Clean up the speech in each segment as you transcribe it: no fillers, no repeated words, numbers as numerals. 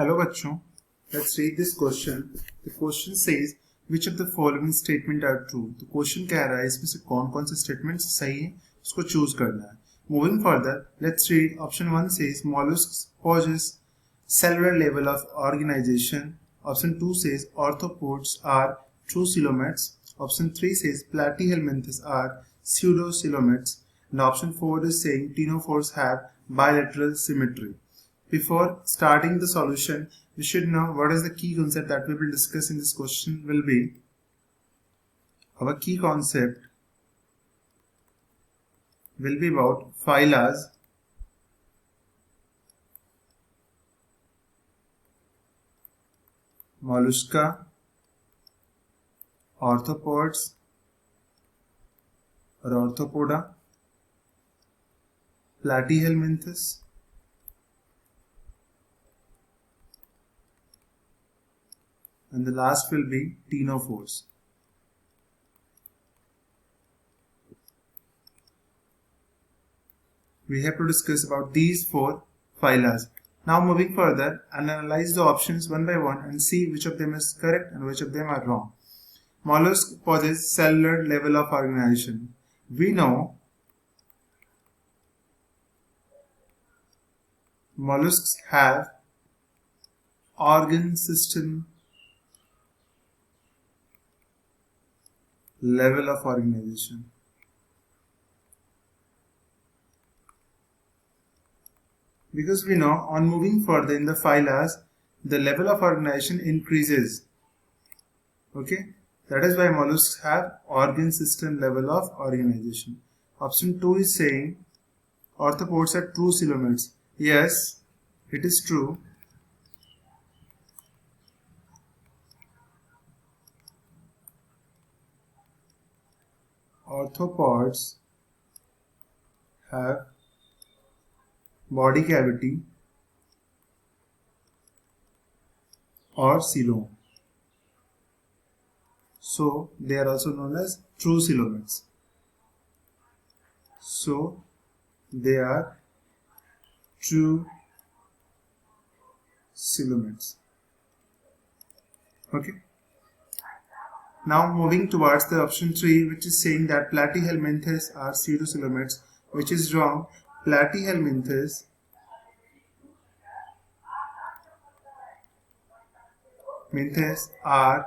Hello बच्चों, let's read this question. The question says which of the following statement are true. तो question कह रहा है इसमें से कौन कौन से स्टेटमेंट्स सही है, उसको चूज करना है। Moving further, let's read option 1 says mollusks possess cellular level of organization. Option 2 says arthropods are true coelomates. Option 3 says platyhelminthes are pseudocoelomates. And option 4 is saying ctenophores have bilateral symmetry. Before starting the solution, we should know what is the key concept that we will discuss in this question will be. Our key concept will be about phylas, mollusca, arthropods or arthropoda, platyhelminthes, and the last will be ctenophores. We have to discuss about these four phylas. Now moving further and analyze the options one by one and see which of them is correct and which of them are wrong. Mollusk possess cellular level of organization. We know mollusks have organ system level of organization. Because we know on moving further in the phylas, the level of organization increases. Okay, that is why mollusks have organ system level of organization. Option 2 is saying arthropods are true coelomates. Yes, it is true. Arthropods have body cavity or coelom, so they are also known as true coelomates. So they are true coelomates. Okay. Now moving towards the option 3, which is saying that platyhelminthes are pseudocoelomates, which is wrong. Platyhelminthes are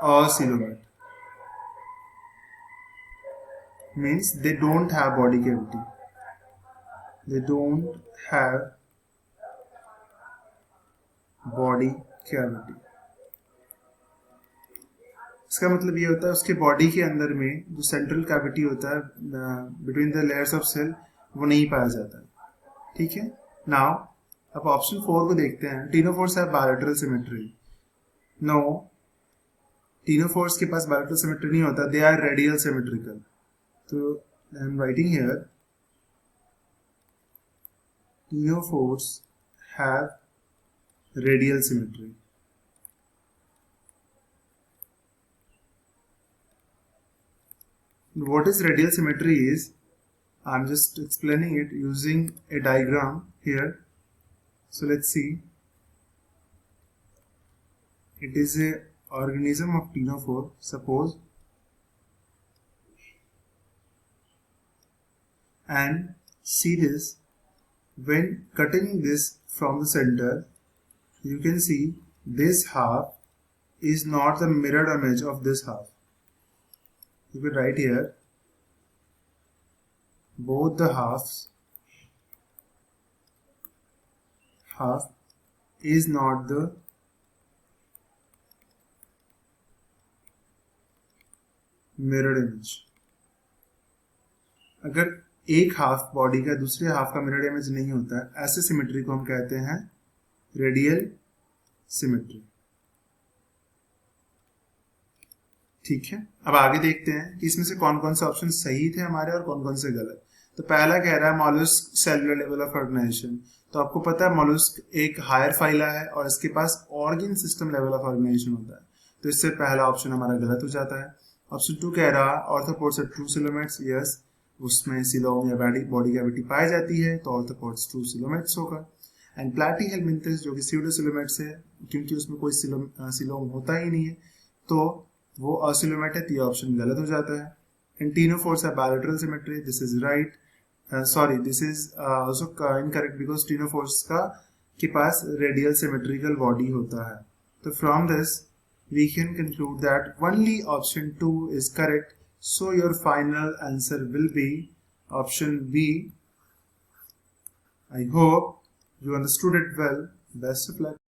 acoelomate. Means they don't have body cavity. They don't have body cavity. इसका मतलब ये होता है उसके body के अंदर में जो सेंट्रल कैविटी होता है between the layers of cell, वो नहीं पाया जाता। ठीक है। नाउ अब ऑप्शन 4 को देखते हैं। ctenophores have bilateral symmetry. No, ctenophores के पास bilateral symmetry नहीं होता, they are radial symmetrical. तो I am writing here ctenophores have radial symmetry. What is radial symmetry is, I'm just explaining it using a diagram here. So let's see. It is a organism of ctenophore, suppose, and see this. When cutting this from the center, you can see this half is not the mirrored image of this half. You can write here, both the half is not the mirrored image. अगर एक half body का दूसरे half का mirror image नहीं होता है, ऐसे symmetry को हम कहते हैं रेडियल सिमेट्री। ठीक है। अब आगे देखते हैं कि इसमें से कौन कौन से ऑप्शन सही थे हमारे और कौन कौन से गलत। तो पहला कह रहा है mollusc cellular level of organisation. तो आपको पता है मॉलस्क एक हायर फाइला है और इसके पास organ system level of organization होता है, तो इससे पहला ऑप्शन हमारा गलत हो जाता है। ऑप्शन 2 कह रहा है ऑर्थोपोड्स आर ट्रू कोएलोमेट्स। उसमें सिलोम या बॉडी कैविटी पाई जाती है तो ऑर्थोपोड्स ट्रू कोएलोमेट्स होगा। एंड प्लैटीहेलमिंथस जो कि स्यूडोसिलोमेट्स है, क्योंकि उसमें कोई सिलोम होता ही नहीं है तो वो असिलोमेट है, तो ये ऑप्शन गलत हो जाता है. एंड टीनोफोर्स है bilateral symmetry, this is right. Sorry, this is also incorrect because ctenophores के पास रेडियल सिमेट्रिकल बॉडी होता है. तो from this we can conclude that only option 2 is correct. So your final answer will be option B. I hope you understood it well. Best of luck.